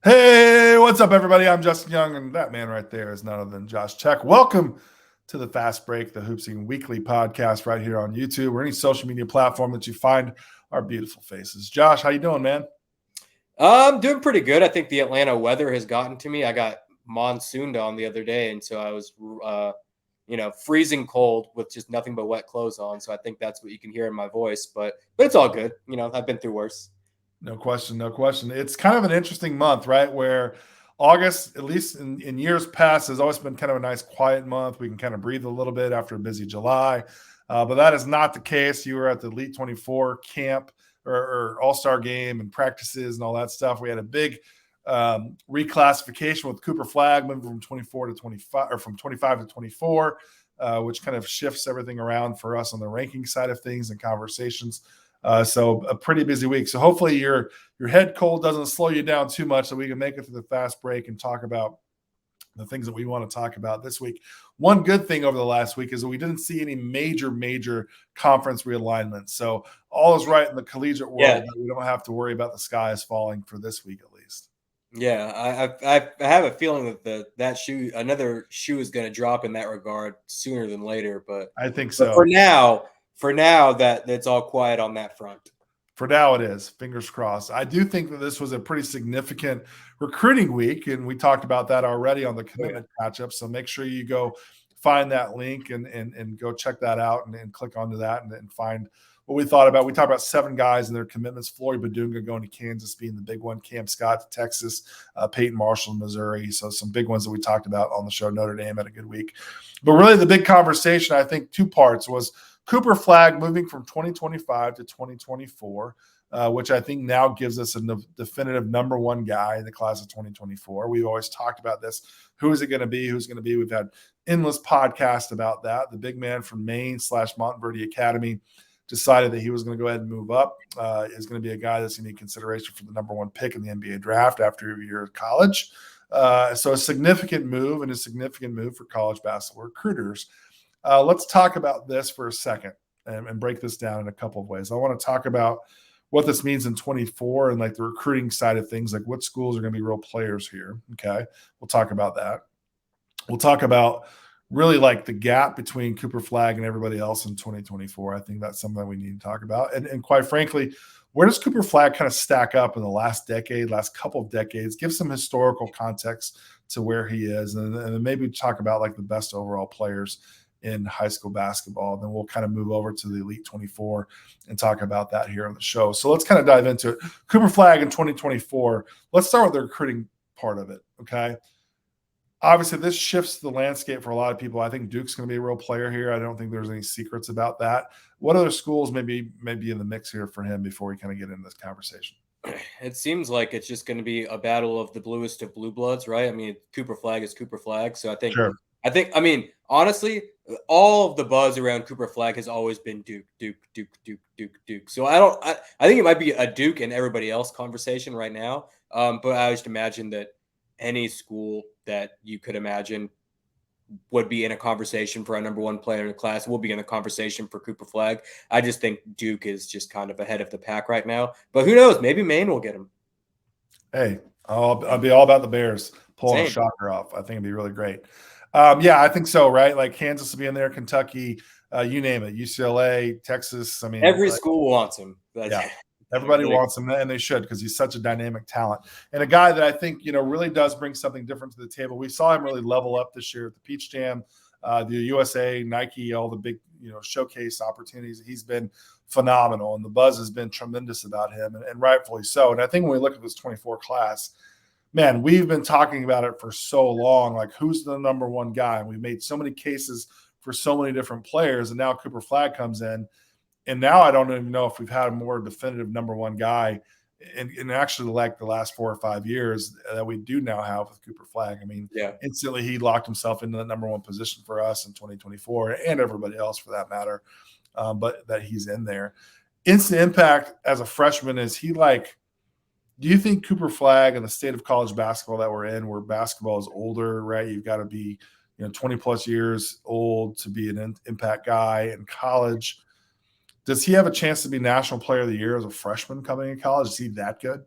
Hey, what's up, everybody? I'm Justin Young, and that man right there is none other than Josh Tec. Welcome to the Fastbreak, the Hoopsing Weekly podcast right here on YouTube or any social media platform that you find our beautiful faces. Josh, how you doing, man? I'm doing pretty good. I think the Atlanta weather has gotten to me. I got monsooned on the other day, and so I was, freezing cold with just nothing but wet clothes on. So I think that's what you can hear in my voice. But it's all good. I've been through worse. No question, no question. It's kind of an interesting month, right? Where August, at least in years past, has always been kind of a nice quiet month. We can kind of breathe a little bit after a busy July. But that is not the case. You were at the Elite 24 camp or All-Star game and practices and all that stuff. We had a big reclassification with Cooper Flagg moving from 24 to 25 or from 25 to 24, which kind of shifts everything around for us on the ranking side of things and conversations. So a pretty busy week. So hopefully your head cold doesn't slow you down too much so we can make it through the fast break and talk about the things that we want to talk about this week. One good thing over the last week is that we didn't see any major conference realignments. So all is right in the collegiate world. Yeah. We don't have to worry about the skies falling for this week at least. Yeah, I have a feeling that another shoe is going to drop in that regard sooner than later. But I think so. For now, that's all quiet on that front. For now, it is. Fingers crossed. I do think that this was a pretty significant recruiting week, and we talked about that already on the commitment matchup. So make sure you go find that link and go check that out and click onto that and find what we thought about. We talked about 7 guys and their commitments. Floyd Badunga going to Kansas being the big one. Cam Scott to Texas. Peyton Marshall, Missouri. So some big ones that we talked about on the show. Notre Dame had a good week. But really the big conversation, I think, 2 parts was Cooper Flagg moving from 2025 to 2024, which I think now gives us a definitive number 1 guy in the class of 2024. We've always talked about this. Who is it going to be? Who's going to be? We've had endless podcasts about that. The big man from Maine / Montverde Academy decided that he was going to go ahead and move up, is going to be a guy that's going to be consideration for the number 1 pick in the NBA draft after a year of college. So a significant move for college basketball recruiters. Let's talk about this for a second and break this down in a couple of ways. I want to talk about what this means in 24 and like the recruiting side of things, like what schools are going to be real players here. Okay. We'll talk about that. We'll talk about really like the gap between Cooper Flagg and everybody else in 2024. I think that's something we need to talk about. And quite frankly, where does Cooper Flagg kind of stack up in the last couple of decades? Give some historical context to where he is. And then maybe talk about like the best overall players in high school basketball. Then we'll kind of move over to the Elite 24 and talk about that here on the show. So let's kind of dive into it. Cooper Flagg in 2024. Let's start with the recruiting part of it, okay? Obviously, this shifts the landscape for a lot of people. I think Duke's going to be a real player here. I don't think there's any secrets about that. What other schools may be in the mix here for him before we kind of get into this conversation? It seems like it's just going to be a battle of the bluest of blue bloods, right? I mean, Cooper Flagg is Cooper Flagg. So I mean, honestly, all of the buzz around Cooper Flagg has always been Duke. So I think it might be a Duke and everybody else conversation right now. But I just imagine that any school that you could imagine would be in a conversation for a number 1 player in the class will be in a conversation for Cooper Flagg. I just think Duke is just kind of ahead of the pack right now. But who knows? Maybe Maine will get him. Hey, I'll be all about the Bears pulling a shocker off. I think it'd be really great. Yeah, I think so, right? Like Kansas will be in there, Kentucky, you name it, UCLA, Texas. I mean, every school wants him. Yeah, everybody wants him, and they should because he's such a dynamic talent and a guy that I think really does bring something different to the table. We saw him really level up this year at the Peach Jam, the USA, Nike, all the big showcase opportunities. He's been phenomenal, and the buzz has been tremendous about him, and rightfully so. And I think when we look at this 24 class, man, we've been talking about it for so long, like who's the number 1 guy? And we've made so many cases for so many different players. And now Cooper Flagg comes in. And now I don't even know if we've had a more definitive number 1 guy in actually like the last 4 or 5 years that we do now have with Cooper Flagg. I mean, instantly he locked himself into the number 1 position for us in 2024 and everybody else for that matter, but that he's in there. Instant impact as a freshman, is he like – do you think Cooper Flagg and the state of college basketball that we're in, where basketball is older, right? You've got to be 20 plus years old to be an impact guy in college. Does he have a chance to be National Player of the Year as a freshman coming in college? Is he that good?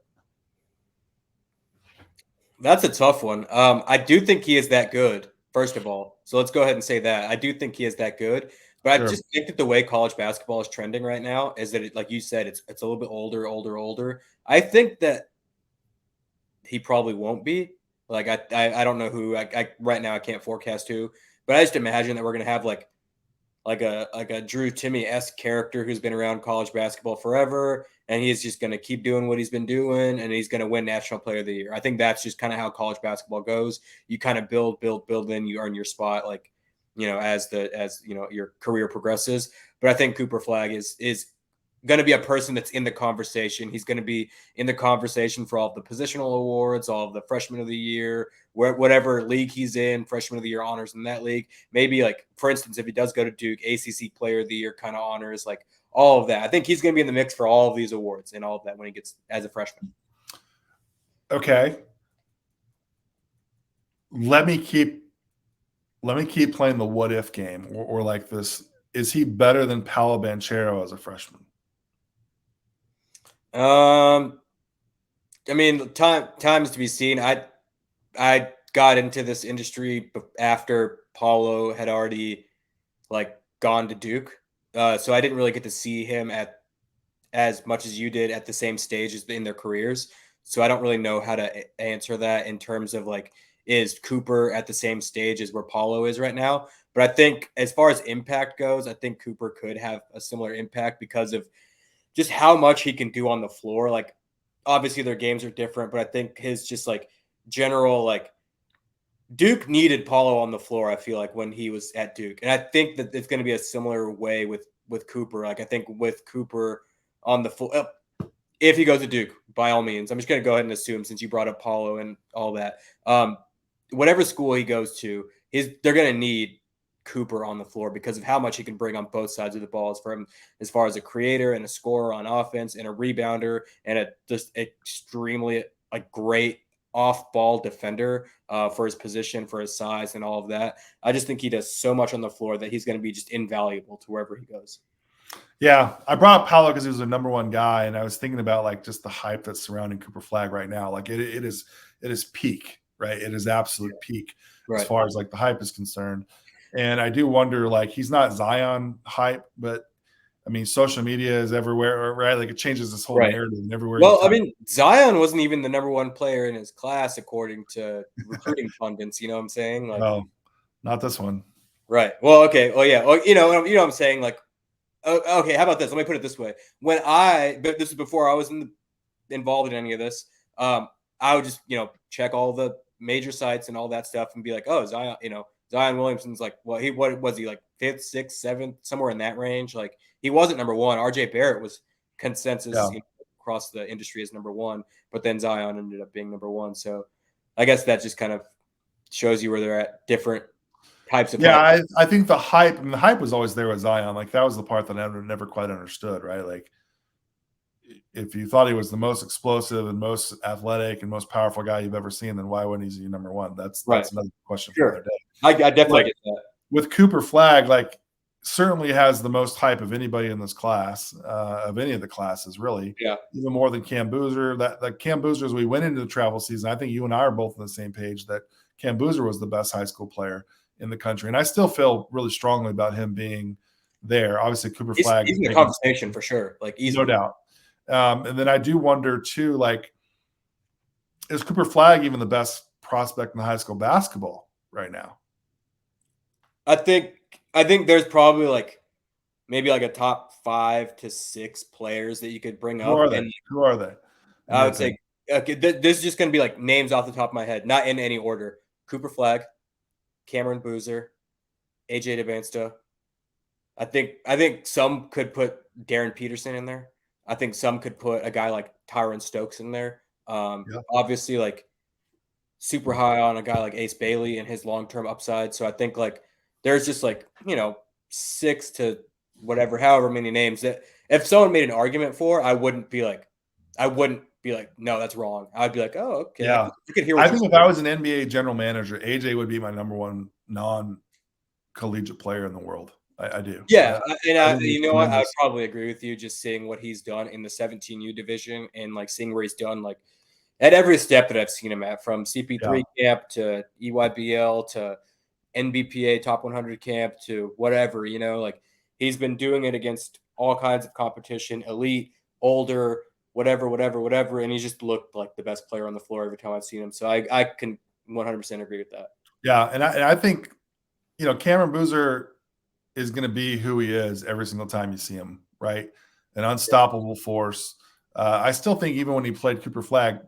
That's a tough one. I do think he is that good, first of all. So let's go ahead and say that. I do think he is that good. But I Sure. just think that the way college basketball is trending right now is that, like you said, it's a little bit older. I think that he probably won't be. Like I don't know who. I right now I can't forecast who, but I just imagine that we're gonna have like a Drew Timmy esque character who's been around college basketball forever, and he's just going to keep doing what he's been doing, and he's going to win National Player of the Year. I think that's just kind of how college basketball goes. You kind of build, then you earn your spot, like as your career progresses. But I think Cooper Flagg is going to be a person that's in the conversation. He's going to be in the conversation for all of the positional awards, all of the freshman of the year, whatever league he's in, freshman of the year honors in that league. Maybe like, for instance, if he does go to Duke, ACC player of the year kind of honors, like all of that. I think he's going to be in the mix for all of these awards and all of that when he gets as a freshman. Okay. Let me keep playing the what if game or like this. Is he better than Paolo Banchero as a freshman? I mean, times to be seen. I got into this industry after Paulo had already like gone to Duke, so I didn't really get to see him at as much as you did at the same stage as in their careers. So I don't really know how to answer that in terms of like, is Cooper at the same stage as where Paulo is right now? But I think as far as impact goes, I think Cooper could have a similar impact because of just how much he can do on the floor. Like, obviously their games are different, but I think his just like general like Duke needed Paulo on the floor. I feel like when he was at Duke, and I think that it's going to be a similar way with Cooper. Like I think with Cooper on the floor, if he goes to Duke, by all means, I'm just going to go ahead and assume since you brought up Paulo and all that, whatever school he goes to, they're going to need Cooper on the floor because of how much he can bring on both sides of the ball, as far as a creator and a scorer on offense and a rebounder and a just extremely great off-ball defender for his position, for his size, and all of that. I just think he does so much on the floor that he's going to be just invaluable to wherever he goes. Yeah, I brought up Paolo because he was the number one guy, and I was thinking about like just the hype that's surrounding Cooper Flagg right now. Like it is peak, right? It is absolute peak as Right. far as like the hype is concerned. And I do wonder, like he's not Zion hype, but I mean, social media is everywhere, right? Like it changes this whole Right. narrative and everywhere. Well, I mean, Zion wasn't even the number one player in his class according to recruiting pundits. You know what I'm saying? Like, no, not this one. right. Well, okay. Well, yeah. Well, you know what I'm saying? Like, okay. How about this? Let me put it this way. But this is before I was involved in any of this. I would just check all the major sites and all that stuff and be like, oh, Zion. Zion Williamson's like, well, what was he like, fifth, sixth, seventh, somewhere in that range? Like, he wasn't number one. RJ Barrett was consensus across the industry as number one, but then Zion ended up being number one. So I guess that just kind of shows you where they're at different types of Yeah, I think the hype, and the hype was always there with Zion. Like that was the part that I never quite understood, right? Like if you thought he was the most explosive and most athletic and most powerful guy you've ever seen, then why wouldn't he be number one? That's another question for another day. I definitely get that. With Cooper Flagg, like certainly has the most hype of anybody in this class, of any of the classes, really. Yeah. Even more than Cam Boozer. That Cam Boozer, as we went into the travel season, I think you and I are both on the same page that Cam Boozer was the best high school player in the country. And I still feel really strongly about him being there. Obviously, Cooper Flagg. He's in the conversation for sure. Like, easily. No doubt. And then I do wonder too, like, is Cooper Flagg even the best prospect in the high school basketball right now? I think there's probably like maybe like a top 5 to 6 players that you could bring up. Who are they? I would say, okay, this is just going to be like names off the top of my head, not in any order. Cooper Flagg, Cameron Boozer, AJ DeBansta. I think some could put Darren Peterson in there. I think some could put a guy like Tyron Stokes in there. Obviously, like super high on a guy like Ace Bailey and his long-term upside. So I think like there's just like 6 to however many names that if someone made an argument for, I wouldn't be like, no, that's wrong. I'd be like, oh, okay. Yeah. I could hear. I think if I was an NBA general manager, AJ would be my number one non-collegiate player in the world. I do. Yeah, and you know what? I would probably agree with you. Just seeing what he's done in the 17U division and like seeing where he's done, like at every step that I've seen him at, from CP3 Yeah. camp to EYBL to NBPA top 100 camp to whatever, like he's been doing it against all kinds of competition, elite, older, whatever. And he just looked like the best player on the floor every time I've seen him. So I can 100% agree with that. Yeah. And I think, Cameron Boozer is going to be who he is every single time you see him, right? An unstoppable force. I still think even when he played Cooper Flagg,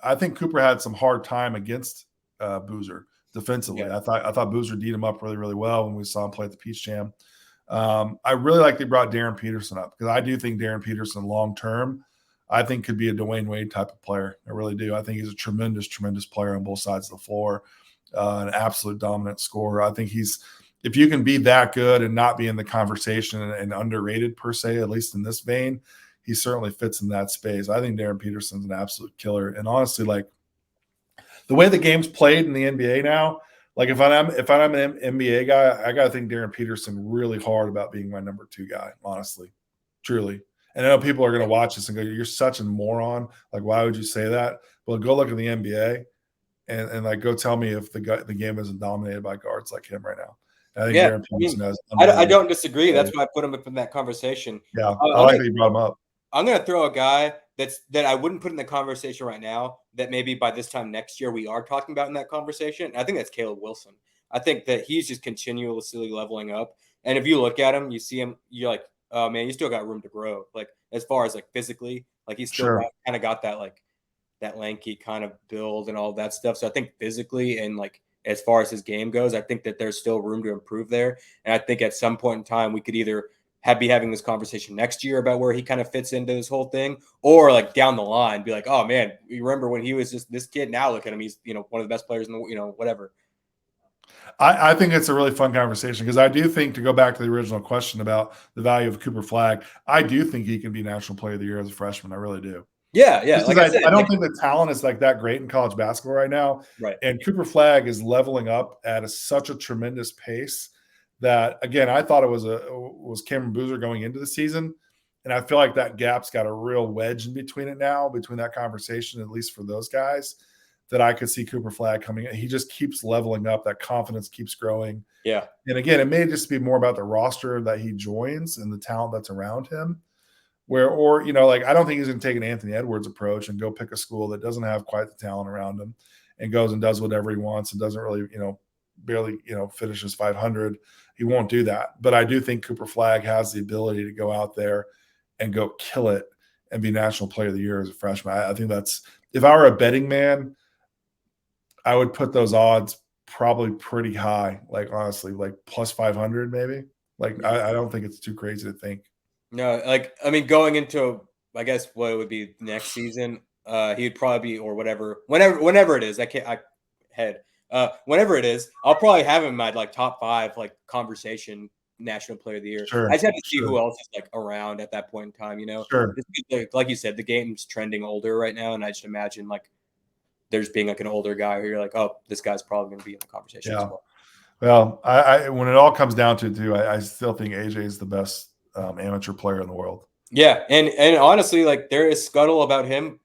I think Cooper had some hard time against Boozer defensively. Yeah. I thought Boozer beat him up really, really well when we saw him play at the Peach Jam. I really like they brought Darren Peterson up because I do think Darren Peterson long term, I think could be a Dwayne Wade type of player. I really do. I think he's a tremendous, tremendous player on both sides of the floor, an absolute dominant scorer. I think if you can be that good and not be in the conversation and underrated per se, at least in this vein, he certainly fits in that space. I think Darren Peterson's an absolute killer. And honestly, like the way the game's played in the NBA now, like if I'm an NBA guy, I gotta think Darren Peterson really hard about being my number 2 guy, honestly, truly. And I know people are gonna watch this and go, "You're such a moron. Like, why would you say that?" Well, go look at the NBA and like go tell me if the game isn't dominated by guards like him right now. And I think Darren Peterson has. I don't disagree. That's why I put him up in that conversation. Yeah, I like that you brought him up. I'm gonna throw a guy that I wouldn't put in the conversation right now, that maybe by this time next year we are talking about in that conversation. I think that's Caleb Wilson. I think that he's just continuously leveling up. And if you look at him, you see him, you're like, oh man, you still got room to grow. Like as far as like physically, like he's still kind of got that like that lanky kind of build and all that stuff. So I think physically and like as far as his game goes, I think that there's still room to improve there. And I think at some point in time we could either be having this conversation next year about where he kind of fits into this whole thing, or like down the line be like, oh man, you remember when he was just this kid? Now look at him, he's one of the best players in the whatever. I think it's a really fun conversation because I do think, to go back to the original question about the value of Cooper Flagg, I do think he can be National Player of the Year as a freshman. I really do. Yeah. Like I don't think the talent is like that great in college basketball right now. Right. And Cooper Flagg is leveling up at such a tremendous pace that, again, I thought it was Cameron Boozer going into the season. And I feel like that gap's got a real wedge in between it now, between that conversation, at least for those guys, that I could see Cooper Flagg coming in. He just keeps leveling up. That confidence keeps growing. Yeah. And again, it may just be more about the roster that he joins and the talent that's around him. Like I don't think he's going to take an Anthony Edwards approach and go pick a school that doesn't have quite the talent around him and goes and does whatever he wants and doesn't really, barely, finishes 500. He won't do that. But I do think Cooper Flagg has the ability to go out there and go kill it and be National Player of the Year as a freshman. I think that's, if I were a betting man, I would put those odds probably pretty high, like honestly, like plus 500 maybe. Like I don't think it's too crazy to think. No, like I mean, going into I guess what it would be next season, he'd probably be, or whenever it is. Whenever it is, I'll probably have him at like top 5 like conversation National Player of the Year. Sure, I just have to see who else is like around at that point in time. Sure. Like you said, the game's trending older right now, and I just imagine like there's being like an older guy who you're like, oh, this guy's probably going to be in the conversation as well. Well, I when it all comes down to it, too, I still think AJ is the best amateur player in the world. Yeah, and honestly, like there is scuttle about him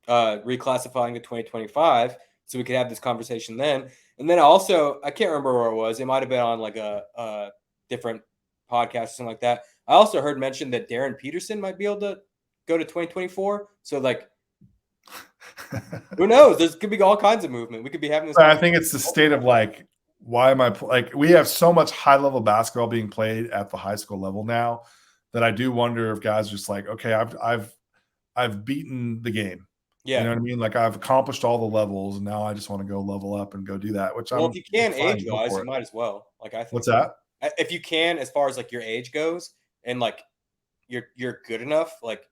reclassifying to 2025, so we could have this conversation then. And then also, I can't remember where it was. It might have been on like a different podcast or something like that. I also heard mention that Darren Peterson might be able to go to 2024. So like, who knows? There's could be all kinds of movement. We could be having this. I think it's the state of like, why am I like? We have so much high level basketball being played at the high school level now that I do wonder if guys are just like, okay, I've beaten the game. Yeah, you know what I mean. Like I've accomplished all the levels, and now I just want to go level up and go do that. Which if you can age wise, you might as well. Like I think. What's that? If you can, as far as like your age goes, and like you're good enough, like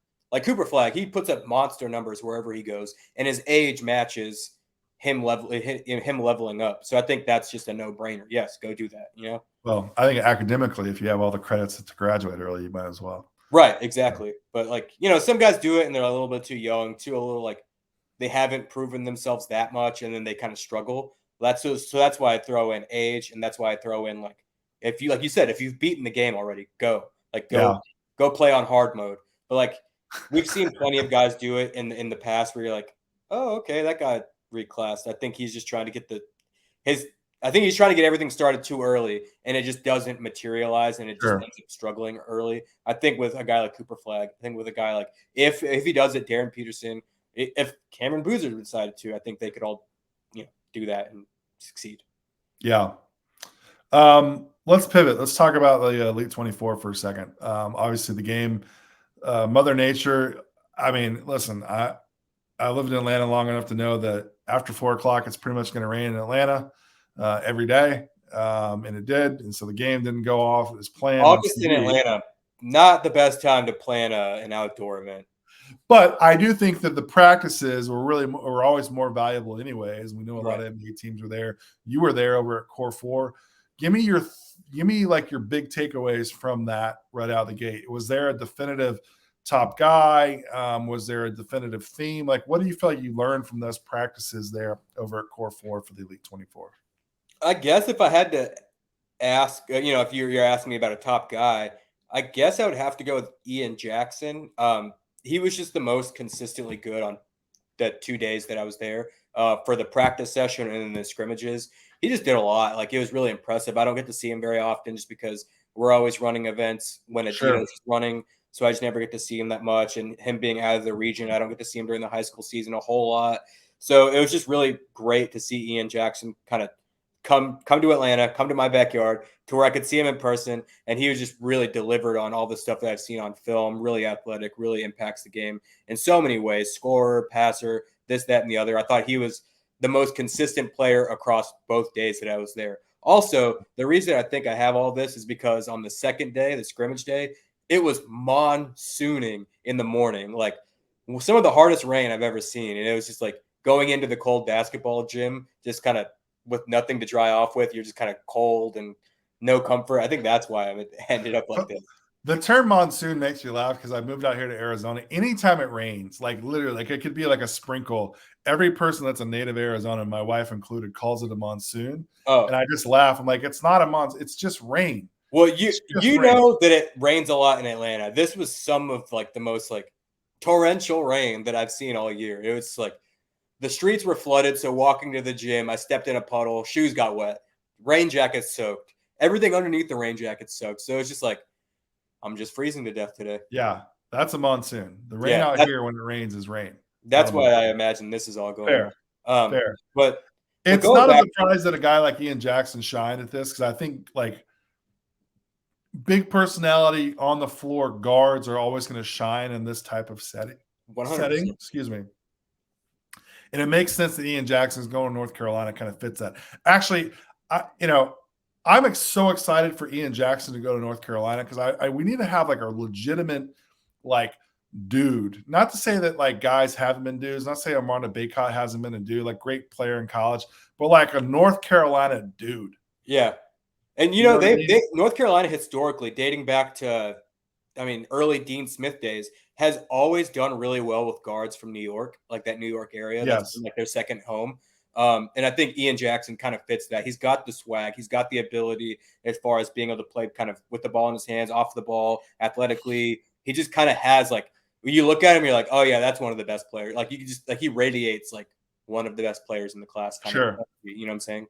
Cooper Flagg, he puts up monster numbers wherever he goes, and his age matches him leveling up. So I think that's just a no-brainer. Yes, go do that. Well, I think academically, if you have all the credits to graduate early, you might as well. Right, exactly. But like some guys do it and they're a little bit too young, a little like they haven't proven themselves that much, and then they kind of struggle. So that's why I throw in age, and that's why I throw in like if you like you said, if you've beaten the game already, go play on hard mode. But like we've seen plenty of guys do it in the past where you're like, oh, okay, that got reclassed. I think he's just trying to get his. I think he's trying to get everything started too early, and it just doesn't materialize, and it just Sure. ends up struggling early. I think with a guy like Cooper Flagg, I think with a guy like if he does it, Darren Peterson, if Cameron Boozer decided to, I think they could all, do that and succeed. Yeah. Let's pivot. Let's talk about the Elite 24 for a second. Obviously, the game, Mother Nature. I mean, listen, I lived in Atlanta long enough to know that after 4 o'clock, it's pretty much going to rain in Atlanta every day. And it did. And so the game didn't go off as planned on August in TV. Atlanta, not the best time to plan an outdoor event. But I do think that the practices were always more valuable anyways. We know a lot of NBA teams were there. You were there over at Core 4. Give me like your big takeaways from that right out of the gate. Was there a definitive top guy? Was there a definitive theme? Like, what do you feel like you learned from those practices there over at Core 4 for the Elite 24? I guess if I had to ask, if you're asking me about a top guy, I guess I would have to go with Ian Jackson. He was just the most consistently good on the 2 days that I was there for the practice session and then the scrimmages. He just did a lot. Like, it was really impressive. I don't get to see him very often just because we're always running events when Adito's running. So I just never get to see him that much. And him being out of the region, I don't get to see him during the high school season a whole lot. So it was just really great to see Ian Jackson kind of come to Atlanta, come to my backyard to where I could see him in person. And he was just really delivered on all the stuff that I've seen on film, really athletic, really impacts the game in so many ways, scorer, passer, this, that, and the other. I thought he was the most consistent player across both days that I was there. Also, the reason I think I have all this is because on the second day, the scrimmage day, it was monsooning in the morning, like some of the hardest rain I've ever seen. And it was just like going into the cold basketball gym, just kind of with nothing to dry off with. You're just kind of cold and no comfort. I think that's why I ended up like this. The term monsoon makes you laugh because I moved out here to Arizona. Anytime it rains, like literally, like it could be like a sprinkle. Every person that's a native Arizona, my wife included, calls it a monsoon. Oh. And I just laugh. I'm like, it's not a monsoon. It's just rain. Well, you know that it rains a lot in Atlanta. This was some of like the most like torrential rain that I've seen all year. It was like the streets were flooded. So walking to the gym, I stepped in a puddle, shoes got wet, rain jacket soaked, everything underneath the rain jacket soaked. So it's just like, I'm just freezing to death today. Yeah, that's a monsoon. The rain out here when it rains is rain. That's why I imagine this is all going on. Fair. But it's not a surprise that a guy like Ian Jackson shined at this, because I think like big personality on the floor guards are always going to shine in this type of setting. 100%. Excuse me. And it makes sense that Ian Jackson's going to North Carolina kind of fits that. Actually, I'm so excited for Ian Jackson to go to North Carolina because we need to have like a legitimate like dude. Not to say that like guys haven't been dudes. Not to say Armando Bacot hasn't been a dude, like great player in college, but like a North Carolina dude. Yeah. And they North Carolina historically, dating back to, early Dean Smith days, has always done really well with guards from New York, like that New York area. Yes. That's been like their second home. And I think Ian Jackson kind of fits that. He's got the swag. He's got the ability as far as being able to play kind of with the ball in his hands, off the ball, athletically. He just kind of has like, when you look at him, you're like, oh yeah, that's one of the best players. Like you can just like, he radiates like one of the best players in the class. Sure. You know what I'm saying?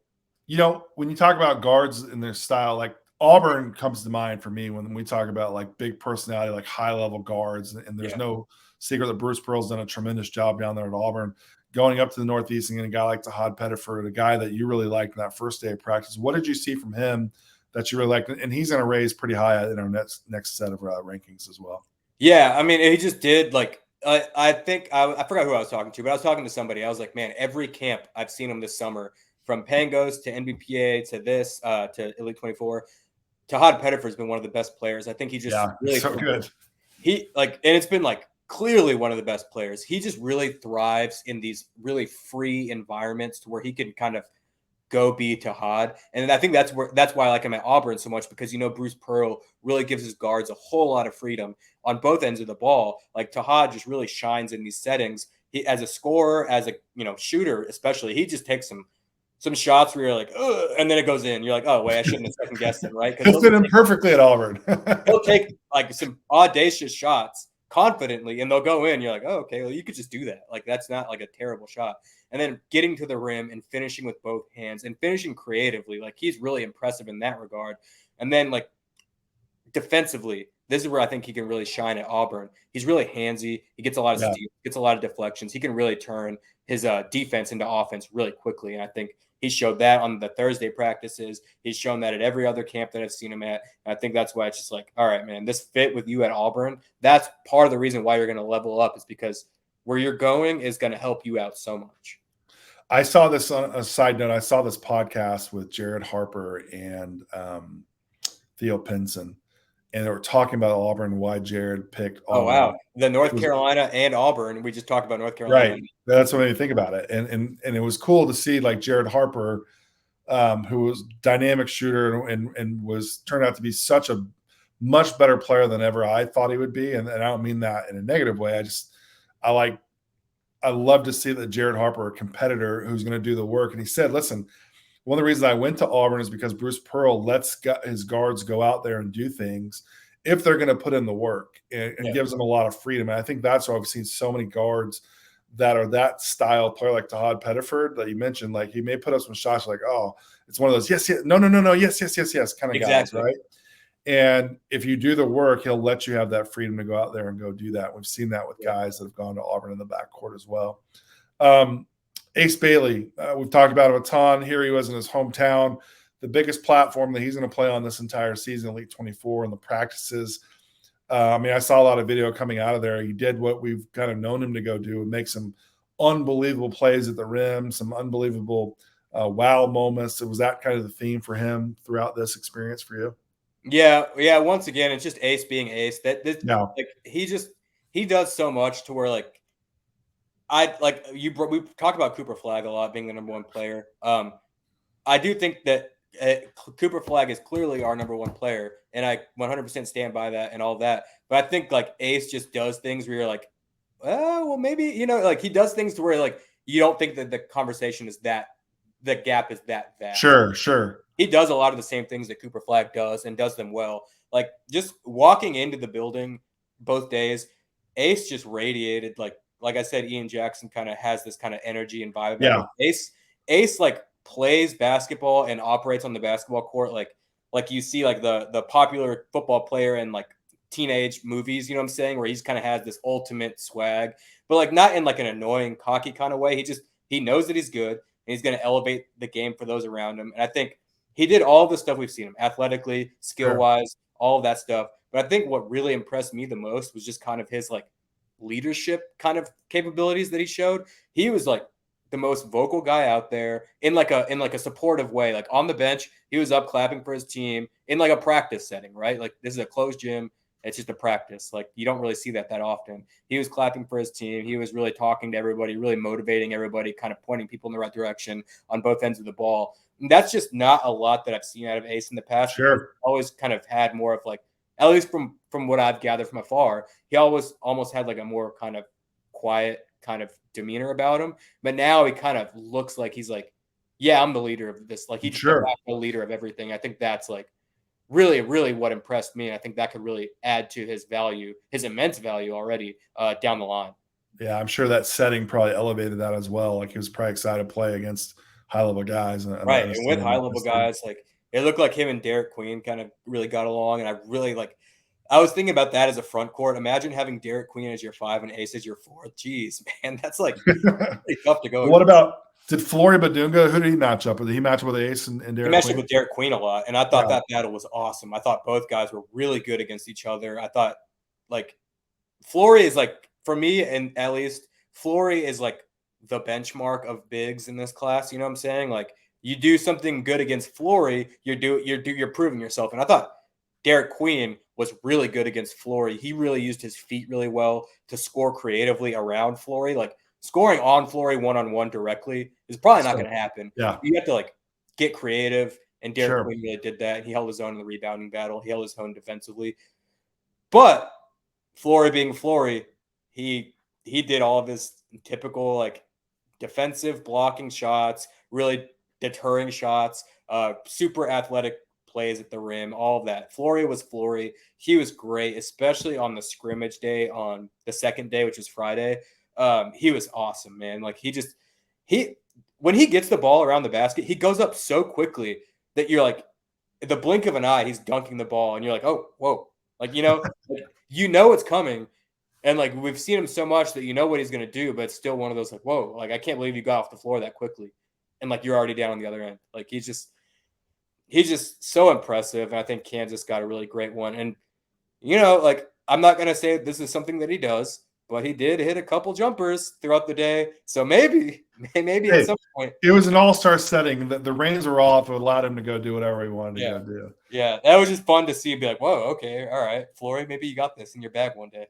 When you talk about guards and their style, like Auburn comes to mind for me when we talk about like big personality, like high level guards. And there's no secret that Bruce Pearl's done a tremendous job down there at Auburn. Going up to the Northeast and getting a guy like Tahad Pettiford, a guy that you really liked in that first day of practice. What did you see from him that you really liked? And he's going to raise pretty high in our next set of rankings as well. Yeah, he just did like I think I forgot who I was talking to, but I was talking to somebody. I was like, man, every camp I've seen him this summer, from Pangos to NBPA to this to Elite 24, Tahad Pettiford's been one of the best players. I think he just really so good. He and it's been like clearly one of the best players. He just really thrives in these really free environments to where he can kind of go be Tahad. And I think that's why I like him at Auburn so much, because Bruce Pearl really gives his guards a whole lot of freedom on both ends of the ball. Like Tahad just really shines in these settings. He, as a scorer, as a shooter especially, he just takes some shots where you're like, ugh, and then it goes in. You're like, oh wait, I shouldn't have second guessed him, right? Because fit him perfectly at Auburn. He'll take like some audacious shots, confidently, and they'll go in. You're like, oh, okay, well, you could just do that. Like, that's not like a terrible shot. And then getting to the rim and finishing with both hands and finishing creatively, like he's really impressive in that regard. And then like defensively, this is where I think he can really shine at Auburn. He's really handsy. He gets a lot of steals, gets a lot of deflections. He can really turn his defense into offense really quickly. And I think he showed that on the Thursday practices. He's shown that at every other camp that I've seen him at. And I think that's why it's just like, all right, man, this fit with you at Auburn. That's part of the reason why you're going to level up, is because where you're going is going to help you out so much. I saw this on a side note. I saw this podcast with Jared Harper and Theo Pinson, and they were talking about Auburn, why Jared picked Auburn. Oh, wow. The North Carolina and Auburn. We just talked about North Carolina. Right. That's what I think about it. And it was cool to see like Jared Harper, who was dynamic shooter and was turned out to be such a much better player than ever I thought he would be. And I don't mean that in a negative way. I love to see that Jared Harper, a competitor who's going to do the work. And he said, listen, one of the reasons I went to Auburn is because Bruce Pearl lets his guards go out there and do things if they're going to put in the work, and gives them a lot of freedom. And I think that's why I've seen so many guards that are that style player, like Tahad Pettiford that you mentioned. Like, he may put up some shots like, oh, it's one of those, yes, yes, no, yes, kind of guys, right? And if you do the work, he'll let you have that freedom to go out there and go do that. We've seen that with guys that have gone to Auburn in the backcourt as well. Ace Bailey, we've talked about him a ton. Here he was in his hometown, the biggest platform that he's going to play on this entire season, Elite 24, and the practices. I saw a lot of video coming out of there. He did what we've kind of known him to go do and make some unbelievable plays at the rim, some unbelievable wow moments. Was that kind of the theme for him throughout this experience for you? Yeah. Once again, it's just Ace being Ace. Like he does so much to where like we talked about Cooper Flagg a lot being the number one player. I do think that Cooper Flagg is clearly our number one player, and I 100% stand by that and all that. But I think like Ace just does things where you're like, oh, well, maybe, like he does things to where like you don't think that the conversation is that the gap is that vast. Sure. He does a lot of the same things that Cooper Flagg does and does them well. Like just walking into the building both days, Ace just radiated. Like I said, Ian Jackson kind of has this kind of energy and vibe. Yeah. Ace like plays basketball and operates on the basketball court like you see like the popular football player in like teenage movies, you know what I'm saying, where he's kind of has this ultimate swag, but like not in like an annoying, cocky kind of way. He knows that he's good and he's going to elevate the game for those around him. And I think he did all the stuff we've seen him athletically, skill-wise, all of that stuff. But I think what really impressed me the most was just kind of his like leadership kind of capabilities that he showed. He was like the most vocal guy out there in like a supportive way. Like on the bench, he was up clapping for his team in like a practice setting, right? Like this is a closed gym. It's just a practice. Like you don't really see that often. He was clapping for his team. He was really talking to everybody, really motivating everybody, kind of pointing people in the right direction on both ends of the ball. And that's just not a lot that I've seen out of Ace in the past. Sure. Always kind of had more of like, at least from what I've gathered from afar, he always almost had like a more kind of quiet kind of demeanor about him. But now he kind of looks like he's like, yeah, I'm the leader of this. Like he's the leader of everything. I think that's like really, really what impressed me. And I think that could really add to his value, his immense value already down the line. Yeah, I'm sure that setting probably elevated that as well. Like he was probably excited to play against high-level guys. Right, and with high-level guys, like it looked like him and Derek Queen kind of really got along. And I really like – I was thinking about that as a front court. Imagine having Derek Queen as your 5 and Ace as your 4. Jeez, man, that's like really tough to go. What about did Flory Badunga? Who did he match up with? Did he match up with Ace and Derek? He matched up with Derek Queen a lot, and I thought that battle was awesome. I thought both guys were really good against each other. I thought like Flory is like for me, and at least Flory is like the benchmark of bigs in this class. You know what I'm saying? Like you do something good against Flory, you're proving yourself. And I thought Derek Queen was really good against Flory. He really used his feet really well to score creatively around Flory. Like scoring on Flory one-on-one directly is probably not going to happen. Yeah. You have to like get creative, and Derek Queen really did that. He held his own in the rebounding battle. He held his own defensively. But Flory being Flory, he did all of his typical like defensive blocking shots, really deterring shots, super athletic plays at the rim, all of that. Flory was Flory. He was great, especially on the scrimmage day on the second day, which was Friday. He was awesome, man. Like he when he gets the ball around the basket, he goes up so quickly that you're like, the blink of an eye, he's dunking the ball, and you're like, oh, whoa, like it's coming, and like we've seen him so much that you know what he's gonna do, but it's still one of those like, whoa, like I can't believe you got off the floor that quickly, and like you're already down on the other end. Like he's just so impressive, and I think Kansas got a really great one. And like I'm not gonna say this is something that he does, but he did hit a couple jumpers throughout the day, so maybe at some point. It was an all-star setting. The reins were off. It allowed him to go do whatever he wanted to go do. Yeah, that was just fun to see. Be like, whoa, okay, all right, Flory, maybe you got this in your bag one day.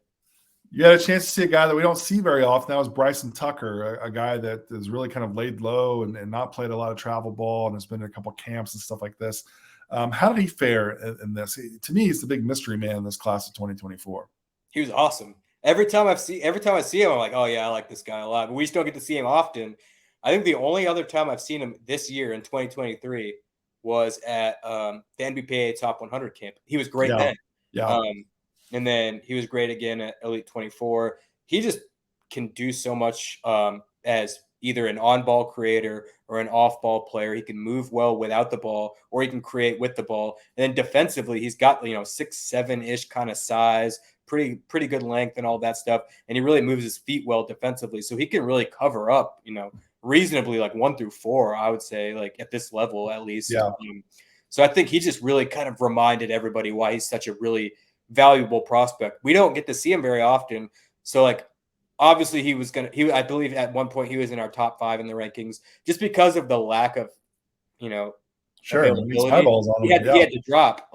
You had a chance to see a guy that we don't see very often. That was Bryson Tucker, a guy that is really kind of laid low and not played a lot of travel ball and has been in a couple camps and stuff like this. How did he fare in this? To me, he's the big mystery man in this class of 2024. He was awesome. Every time I see him, I'm like, oh yeah, I like this guy a lot. But we just don't get to see him often. I think the only other time I've seen him this year in 2023 was at the NBPA Top 100 camp. He was great then. Yeah. And then he was great again at Elite 24. He just can do so much as either an on-ball creator or an off-ball player. He can move well without the ball, or he can create with the ball. And then defensively, he's got 6'7" kind of size, pretty good length and all that stuff. And he really moves his feet well defensively, so he can really cover up, reasonably, like 1 through 4, I would say, like at this level at least. Yeah. So I think he just really kind of reminded everybody why he's such a really valuable prospect. We don't get to see him very often. So like, obviously I believe at one point he was in our top 5 in the rankings just because of the lack of, sure, availability. He had to drop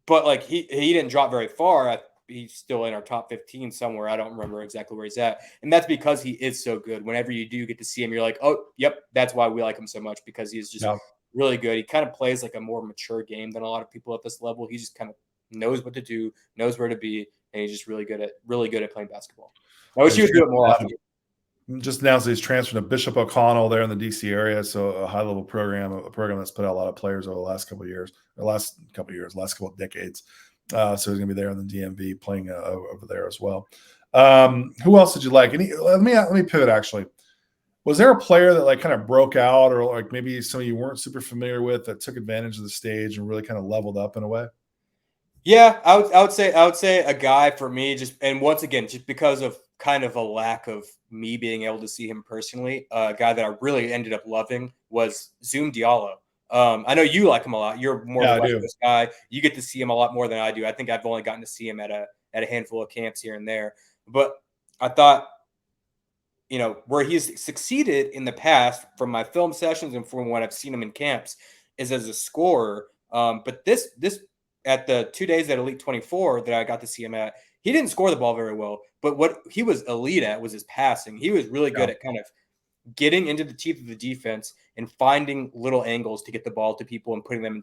but like he didn't drop very far. He's still in our top 15 somewhere. I don't remember exactly where he's at. And that's because he is so good. Whenever you do get to see him, you're like, oh, yep, that's why we like him so much, because he's just really good. He kind of plays like a more mature game than a lot of people at this level. He just kind of knows what to do, knows where to be, and he's just really good at playing basketball. I wish he would do it more often. Just announced he's transferred to Bishop O'Connell there in the DC area, so a high-level program, a program that's put out a lot of players over the last couple of decades. So he's going to be there in the DMV playing over there as well. Who else did you like? Let me pivot actually. Was there a player that like kind of broke out, or like maybe somebody you weren't super familiar with that took advantage of the stage and really kind of leveled up in a way? Yeah, I would say a guy for me, and once again, just because of kind of a lack of me being able to see him personally, a guy that I really ended up loving was Zoom Diallo. I know you like him a lot. You're more of a West Coast guy. You get to see him a lot more than I do. I think I've only gotten to see him at a handful of camps here and there. But I thought, where he's succeeded in the past from my film sessions and from what I've seen him in camps is as a scorer. But this at the 2 days at Elite 24 that I got to see him at, he didn't score the ball very well. But what he was elite at was his passing. He was really good at kind of getting into the teeth of the defense and finding little angles to get the ball to people and putting them in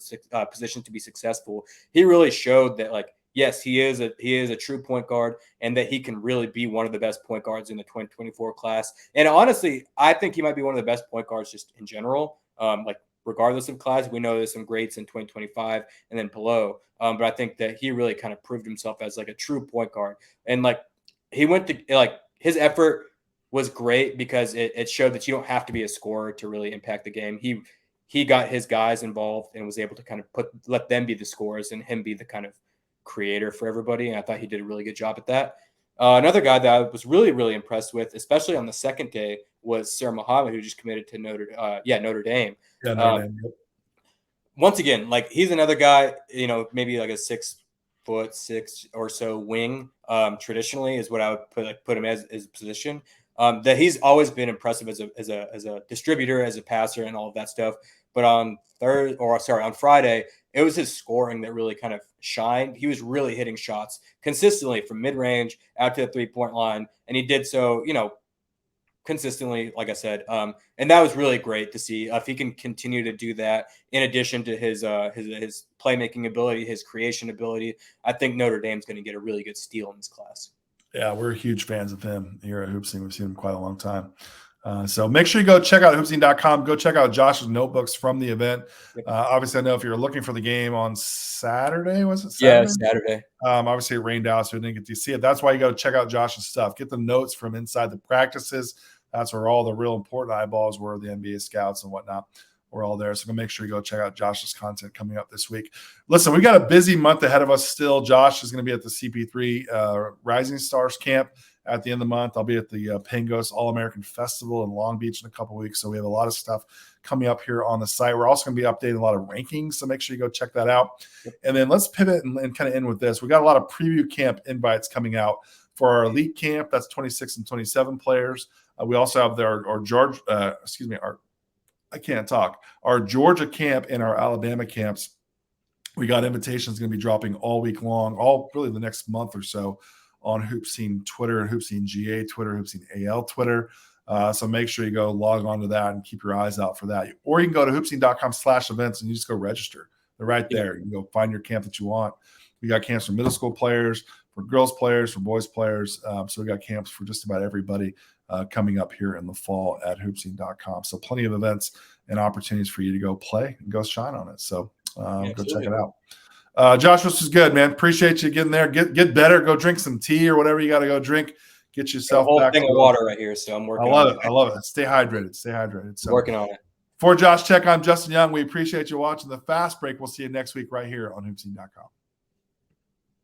position to be successful. He really showed that, like, yes, he is a true point guard, and that he can really be one of the best point guards in the 2024 class. And honestly, I think he might be one of the best point guards just in general. Like, regardless of class, we know there's some greats in 2025 and then below. But I think that he really kind of proved himself as like a true point guard. And like, he went to, like, his effort was great because it showed that you don't have to be a scorer to really impact the game. He got his guys involved and was able to kind of let them be the scorers and him be the kind of creator for everybody. And I thought he did a really good job at that. Another guy that I was really, really impressed with, especially on the second day, was Sir Muhammad, who just committed to Notre Dame. Yeah, Notre Dame. Once again, like, he's another guy, maybe like a 6'6" or so wing. Traditionally is what I would put him as his position. That he's always been impressive as a distributor, as a passer, and all of that stuff. But on Friday, it was his scoring that really kind of shined. He was really hitting shots consistently from mid-range out to the 3-point line, and he did so, consistently, like I said. And that was really great to see. If he can continue to do that, in addition to his playmaking ability, his creation ability, I think Notre Dame's going to get a really good steal in this class. Yeah, we're huge fans of him here at Hoopsing. We've seen him quite a long time. So make sure you go check out hoopscene.com. Go check out Josh's notebooks from the event. Obviously, I know if you're looking for the game on Saturday, was it Saturday? Yeah, Saturday. Obviously, it rained out, so we didn't get to see it. That's why you got to check out Josh's stuff. Get the notes from inside the practices. That's where all the real important eyeballs were, the NBA scouts and whatnot. We're all there. So go make sure you go check out Josh's content coming up this week. Listen, we got a busy month ahead of us still. Josh is going to be at the CP3 Rising Stars camp at the end of the month. I'll be at the Pangos All-American Festival in Long Beach in a couple of weeks. So we have a lot of stuff coming up here on the site. We're also going to be updating a lot of rankings. So make sure you go check that out. And then let's pivot and kind of end with this. We got a lot of preview camp invites coming out for our elite camp. That's 26 and 27 players. We also have our Georgia camp and our Alabama camps. We got invitations going to be dropping all week long, all really the next month or so on Hoopscene Twitter, Hoopscene GA Twitter, Hoopscene AL Twitter. So make sure you go log on to that and keep your eyes out for that. Or you can go to hoopscene.com/events and you just go register. They're right there. You can go find your camp that you want. We got camps for middle school players, for girls players, for boys players. So we got camps for just about everybody coming up here in the fall at hoopscene.com. So plenty of events and opportunities for you to go play and go shine on it. So go check it out. Josh, this is good, man. Appreciate you getting there. Get better. Go drink some tea or whatever you got to go drink. Get yourself a whole back. thing of water right here, so I'm working. I love it. Stay hydrated. So working on it. For Josh Tec, I'm Justin Young. We appreciate you watching the Fast Break. We'll see you next week right here on hoopscene.com.